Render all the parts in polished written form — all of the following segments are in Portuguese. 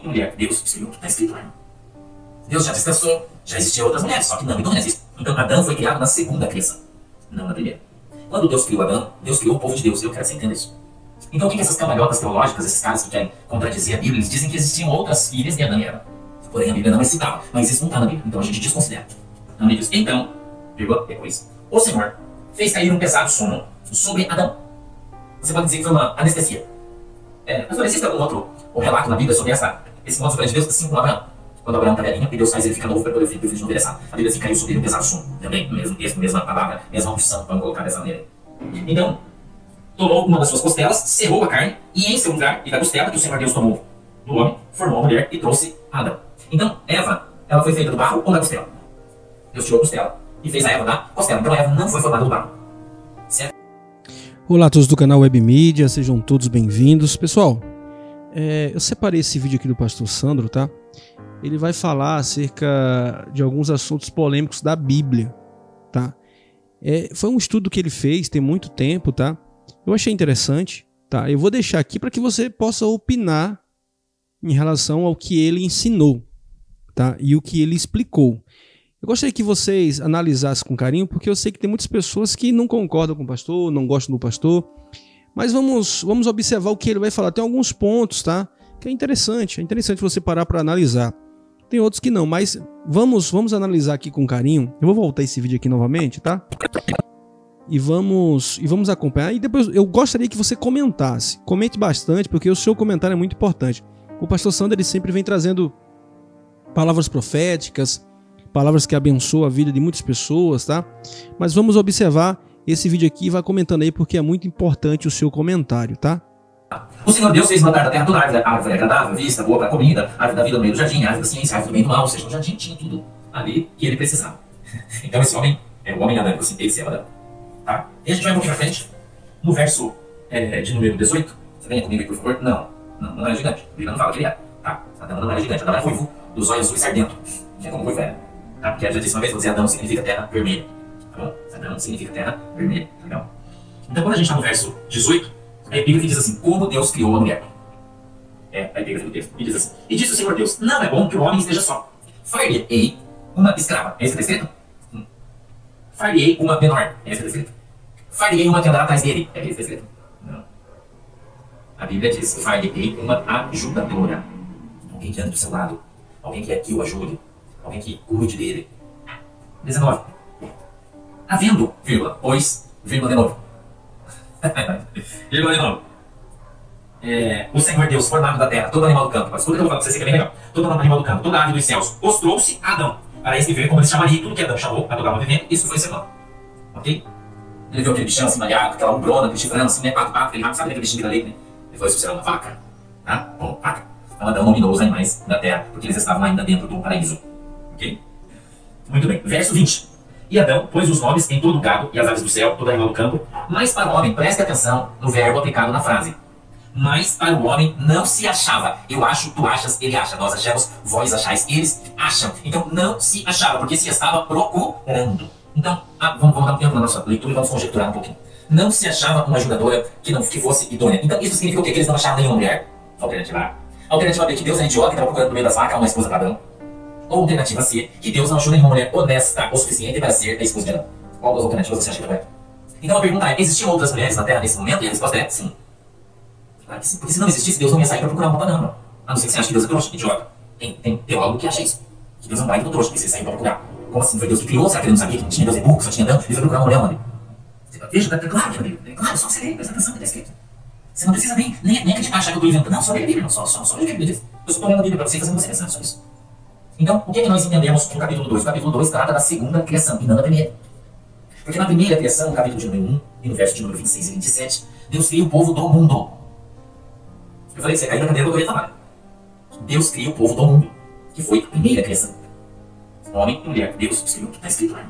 mulher, Deus escreveu o que está escrito lá. Deus já descansou, já existiam outras mulheres, só que não existe. Então Adão foi criado na segunda criação, não na primeira. Quando Deus criou Adão, Deus criou o povo de Deus. Eu quero que você entenda isso. Então o que essas cambalhotas teológicas, esses caras que querem contradizer a Bíblia, eles dizem que existiam outras filhas de Adão e Eva. Porém a Bíblia não é citada, mas isso não está na Bíblia, então a gente desconsidera. Não me diz. Então, depois, o Senhor fez cair um pesado sono sobre Adão. Você pode dizer que foi uma anestesia. Mas não existe algum outro relato na Bíblia sobre esse modo de Deus, assim como Abraão. Quando Abraão está velhinho e Deus faz ele ficar novo para poder o filho não envelhecer. A Bíblia diz que caiu sobre ele um pesado sono. Também, mesmo texto, mesma palavra, mesma opção, vamos colocar dessa maneira. Então, tomou uma das suas costelas, cerrou a carne, e em seu lugar, e da costela que o Senhor Deus tomou do homem, formou a mulher e trouxe a Adão. Então, Eva, ela foi feita do barro ou da costela? Deus tirou a costela e fez a Eva da costela. Então, a Eva não foi formada do barro. Certo? Olá a todos do canal Web Mídia, sejam todos bem-vindos. Pessoal, eu separei esse vídeo aqui do pastor Sandro, tá? Ele vai falar acerca de alguns assuntos polêmicos da Bíblia, tá? Foi um estudo que ele fez tem muito tempo, tá? Eu achei interessante, tá? Eu vou deixar aqui para que você possa opinar em relação ao que ele ensinou, tá? E o que ele explicou. Eu gostaria que vocês analisassem com carinho, porque eu sei que tem muitas pessoas que não concordam com o pastor, não gostam do pastor, mas vamos observar o que ele vai falar. Tem alguns pontos, tá? Que é interessante você parar para analisar. Tem outros que não, mas vamos analisar aqui com carinho. Eu vou voltar esse vídeo aqui novamente, tá? E vamos acompanhar. E depois eu gostaria que você comentasse. Comente bastante, porque o seu comentário é muito importante. O pastor Sandro, ele sempre vem trazendo palavras proféticas, palavras que abençoam a vida de muitas pessoas, tá? Mas vamos observar esse vídeo aqui e vai comentando aí, porque é muito importante o seu comentário, tá? O Senhor Deus fez plantar da terra toda árvore agradável, vista, boa para comida, árvore da vida no meio do jardim, árvore da ciência, árvore do bem e do mal, ou seja, no jardim tinha tudo ali que ele precisava. Então esse homem é o homem adâmico, assim, esse é o Adão. Tá? E a gente vai um pouquinho pra frente, no verso de número 18, você venha comigo aí, por favor. Não era gigante, a Bíblia não fala que ele é, tá? Adão não era gigante, Adão era ruivo, dos olhos azuis sardento, que é como ruivo era. Tá? Porque eu já disse uma vez, vou dizer, Adão significa terra vermelha, tá bom? Adão significa terra vermelha, legal? Então quando a gente está no verso 18, a epígrafe diz assim, como Deus criou a mulher. A epígrafe do texto. E diz assim, e disse o Senhor Deus, não é bom que o homem esteja só. Far-lhe-ei uma escrava. É isso que está escrito? Far-lhe-ei uma menor. É isso que está escrito? Far-lhe-ei uma que andará atrás dele. É isso que está escrito? Não. A Bíblia diz, far-lhe-ei uma ajudadora. Alguém que ande do seu lado. Alguém que o ajude. Alguém que cuide dele. 19. Havendo, vírgula, pois, vírgula de novo. Vírgula de novo. O Senhor Deus, formado da terra, todo animal do campo, mas tudo que eu vou falar pra você que é bem legal, todo animal do campo, toda ave dos céus, os trouxe a Adão, para escrever como ele chamaria tudo que Adão chamou, a toda alma vivente, isso foi semana. Ok? Ele viu aquele bichão assim, malhado, aquela umbrona, aquele chifrão assim, né, pato, aquele rato, sabe aquele bichinho da leite, né? Ele falou, isso será uma vaca, tá? Bom, vaca. Então Adão nominou os animais da terra, porque eles estavam ainda dentro do paraíso. Ok? Muito bem. Verso 20. E Adão pôs os nomes em todo o gado e as aves do céu, todo animal do campo, mas para o homem, preste atenção no verbo aplicado na frase. Mas para o homem não se achava. Eu acho, tu achas, ele acha. Nós achamos, vós achais, eles acham. Então não se achava, porque se estava procurando. Então, vamos dar um tempo na nossa leitura e vamos conjecturar um pouquinho. Não se achava uma ajudadora que fosse idônea. Então isso significa o quê? Que eles não achavam nenhuma mulher. Alternativa A. Alternativa B, que Deus é idiota e estava procurando no meio das vacas uma esposa para Adão. Ou alternativa C, que Deus não achou nenhuma mulher honesta o suficiente para ser a esposa de Adão. Qual das alternativas você acha que é correta? Então a pergunta é, existiam outras mulheres na Terra nesse momento? E a resposta é sim. Claro que sim. Porque se não existisse, Deus não ia sair para procurar uma para não. A não ser que você ache que Deus é trouxa, idiota. Tem teólogo que acha isso. Que Deus é um pai do trouxa, que você saiu para procurar. Como assim? Foi Deus que criou? Será que ele não sabia que não tinha Deus é burro, só tinha Adão? Ele foi procurar uma mulher onde? Veja, claro que é Bíblia. Claro, só você ler, presta atenção que está escrito. Você não precisa nem acreditar, achar que eu estou inventando. Não, só ler a Bíblia, só ler a Bíblia diz. Eu estou lendo a Bíblia para você e fazendo você pensar só isso. Então, o que é que nós entendemos no capítulo 2? O capítulo 2 trata da segunda criação, e não da primeira. Porque na primeira criação, no capítulo de número 1, e no verso de número 26 e 27, Deus cria o povo do mundo. Eu falei que você caiu na cadeira do eu ia falar. Deus cria o povo do mundo, que foi a primeira criação. Homem e mulher, Deus escreveu o que está escrito lá.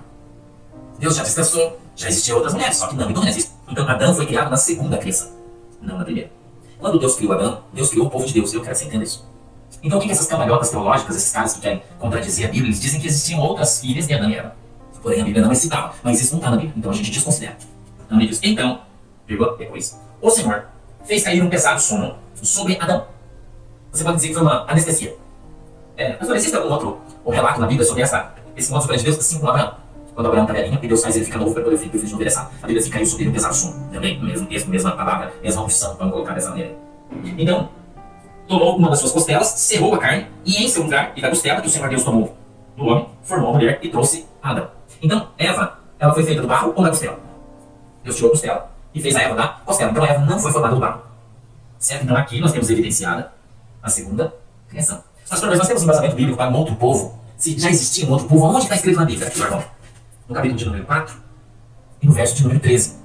Deus já descansou, já existiam outras mulheres, só que não existe. Então Adão foi criado na segunda criação, não na primeira. Quando Deus criou Adão, Deus criou o povo de Deus. Eu quero que você entenda isso. Então o que essas cambalhotas teológicas, esses caras que querem contradizer a Bíblia, eles dizem que existiam outras filhas de Adão e Eva. Porém a Bíblia não é citada, mas isso não está na Bíblia, então a gente desconsidera. Não me diz. Então, depois, o Senhor fez cair um pesado sono sobre Adão. Você pode dizer que foi uma anestesia. Mas existe algum outro relato na Bíblia sobre esse modo de Deus, assim como Abraão? Quando Abraão está velhinho, e Deus faz ele ficar novo para poder o filho não envelhecer. A Bíblia diz que caiu sobre ele um pesado sono. Também, no mesmo texto, mesma palavra, mesma opção, vamos colocar dessa maneira. Então, tomou uma das suas costelas, cerrou a carne, e em seu lugar, e da costela que o Senhor Deus tomou do homem, formou a mulher e trouxe a Adão. Então, Eva, ela foi feita do barro ou da costela? Deus tirou a costela e fez a Eva da costela. Então, a Eva não foi formada do barro. Certo? Então, aqui nós temos evidenciada a segunda criação. Mas nós temos um embasamento bíblico para um outro povo. Se já existia um outro povo, onde está escrito na Bíblia? Aqui, irmão. No capítulo de número 4 e no verso de número 13.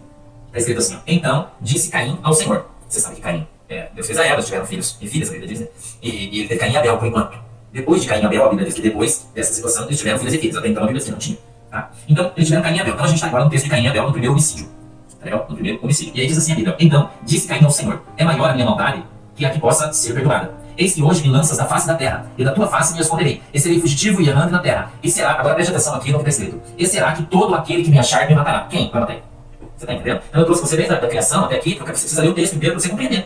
Está escrito assim, ó. Então disse Caim ao Senhor. Você sabe que Caim, Deus fez a Eva, tiveram filhos e filhas, a Bíblia diz, né? E ele teve Caim e Abel por enquanto. Depois de Caim e Abel, a Bíblia diz que depois dessa situação eles tiveram filhas e filhas. Até então a Bíblia diz que não tinha. Tá? Então eles tiveram Caim e Abel. Então a gente está agora no texto de Caim e Abel, no primeiro homicídio. Tá legal? No primeiro homicídio. E aí diz assim a Bíblia. Então disse Caim ao Senhor, é maior a minha maldade que a que possa ser perdoada. Eis que hoje me lanças da face da terra, e da tua face me esconderei, e serei fugitivo e errante na terra. E será, agora preste atenção aqui no que está escrito, e será que todo aquele que me achar me matará. Quem vai matar? Você está entendendo? Então eu trouxe você desde da criação até aqui, porque você precisa ler o texto inteiro para você compreender.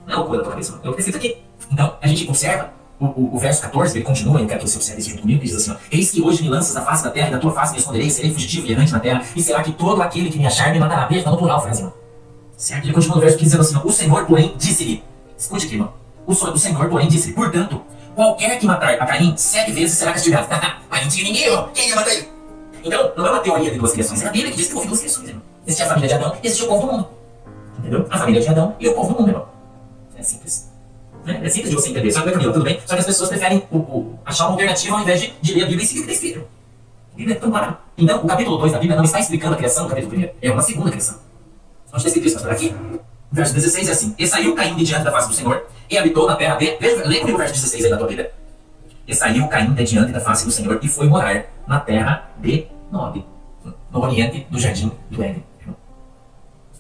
Não é loucura da tua cabeça, é o que está escrito aqui. Então a gente observa, o verso 14, ele continua, eu quero que você observe isso junto comigo, que diz assim, ó, eis que hoje me lanças da face da terra, e da tua face me esconderei, e serei fugitivo e errante na terra, e será que todo aquele que me achar me matará. Veja, está no plural, frase, irmão. Certo? Ele continua no verso 15 dizendo assim, ó, o Senhor, porém, disse-lhe, escute aqui, irmão. O Senhor, porém, disse, portanto, qualquer que matar a Caim 7 vezes será castigado. Mas não tinha ninguém, ó. Quem ia matar ele? Então, não é uma teoria de duas criações, é a Bíblia que diz que houve duas criações, irmão. Existe a família de Adão e existe o povo do mundo. Entendeu? A família de Adão e o povo do mundo, irmão. É simples. É simples de você entender. Só que, Camila, tudo bem? Só que as pessoas preferem achar uma alternativa ao invés de ler a Bíblia e seguir o que está escrito. A Bíblia é tão clara. Então, o capítulo 2 da Bíblia não está explicando a criação do capítulo 1. É uma segunda criação. Onde está escrito isso? Mas por aqui. Verso 16 é assim, e saiu Caim de diante da face do Senhor, e habitou na terra de... Lê comigo o verso 16 aí na tua Bíblia. E saiu Caim de diante da face do Senhor, e foi morar na terra de Nod, no oriente do jardim do Éden.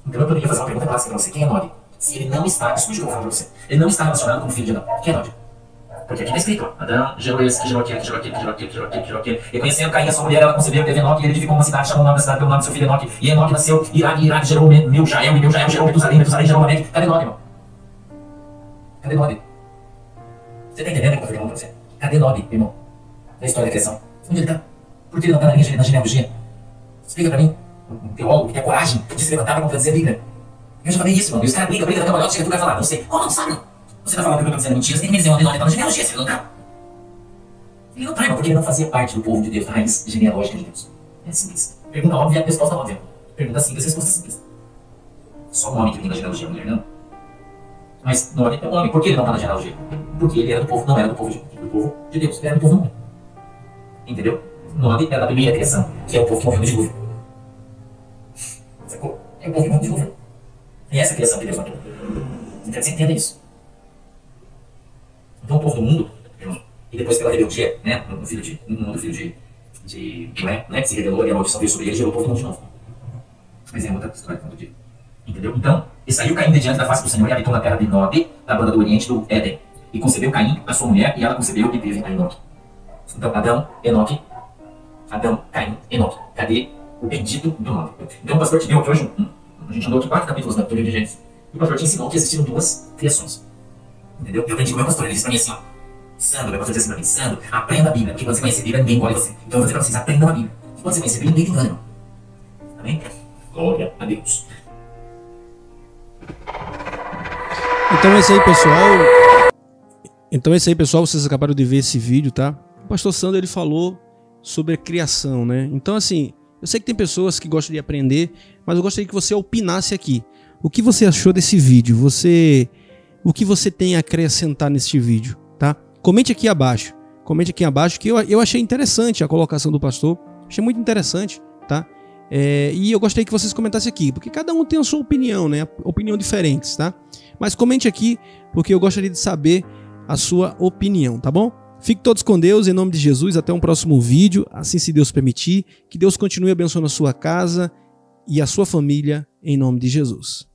Então eu poderia fazer uma pergunta clássica para você, quem é Nod? Se ele não está, escute o que eu vou falar para você, ele não está relacionado com o filho de Adão. Quem é Nod? Porque aqui está escrito, ó, Adão gerou esse, que gerou aquele, que gerou aquele, que gerou aquele, que gerou aquele, que gerou aquele. E conhecendo Caim, a sua mulher, ela concebeu, teve Enoque, e ele edificou uma cidade, chamou o nome da cidade pelo nome do seu filho Enoque. E Enoque nasceu, Irade, Irade gerou Meujael, e Meujael gerou Metusalém, Metusalém gerou Lameque. Cadê Nod, irmão? Cadê Nod? Você está entendendo o que eu estou falando para você? Cadê Nod, irmão? Da história da criação. Onde ele está? Por que ele não está na genealogia? Explica para mim. Um teólogo que tem a coragem de se levantar para contradizer a Bíblia. Eu já falei isso, irmão. E os caras brigam na cambalhota, chega tu vai falar. Não sei. Como não sabe? Você está falando que eu estou dizendo mentira, você tem que me dizer onde Nod está na genealogia, você não está? Ele não tá, irmão, porque ele não fazia parte do povo de Deus, da raiz genealógica de Deus. É simples. Pergunta óbvia, resposta óbvia. Pergunta simples, resposta simples. Só um homem que vem da genealogia, mulher não. Mas Nod é um homem. Por que ele não está na genealogia? Porque ele era do povo, não era do povo de Deus, ele era do povo do mundo. Entendeu? Nod era da primeira criação, que é o povo que morreu no dilúvio. Sacou? É o povo que morreu no dilúvio. E essa criação que Deus matou. Eu quero que você entenda isso. Então o povo do mundo, irmão, e depois pela rebeldia, né, no filho de Noé, né, que se revelou e a maldição veio sobre ele, gerou o povo do mundo de novo. Mas é outra história que eu digo. Entendeu? Então, e saiu Caim de diante da face do Senhor e habitou na terra de Nod, da banda do oriente do Éden. E concebeu Caim, a sua mulher, e ela concebeu e teve a Enoque. Então, Adão, Caim, Enoque. Cadê o bendito do nome? Então, o pastor te deu aqui hoje, a gente andou aqui 4 capítulos da livro de Gênesis, e o pastor te ensinou que existiram 2 criações. Entendeu? Eu aprendi com o meu pastor, ele disse pra mim assim, ó, Sandro, meu pastor disse assim pra mim, Sandro, aprenda a Bíblia, porque quando você conhecer a Bíblia, ninguém engole você. Então eu vou dizer pra vocês, aprendam a Bíblia. Porque quando você conhecer a Bíblia, ninguém te engana. Amém? Glória a Deus. Então é isso aí, pessoal. Vocês acabaram de ver esse vídeo, tá? O pastor Sandro, ele falou sobre a criação, né? Então, assim, eu sei que tem pessoas que gostam de aprender, mas eu gostaria que você opinasse aqui. O que você achou desse vídeo? O que você tem a acrescentar neste vídeo, tá? Comente aqui abaixo. Que eu achei interessante a colocação do pastor. Achei muito interessante, tá? E eu gostaria que vocês comentassem aqui, porque cada um tem a sua opinião, né? Opinião diferentes, tá? Mas comente aqui, porque eu gostaria de saber a sua opinião, tá bom? Fiquem todos com Deus, em nome de Jesus. Até um próximo vídeo, assim se Deus permitir. Que Deus continue abençoando a sua casa e a sua família, em nome de Jesus.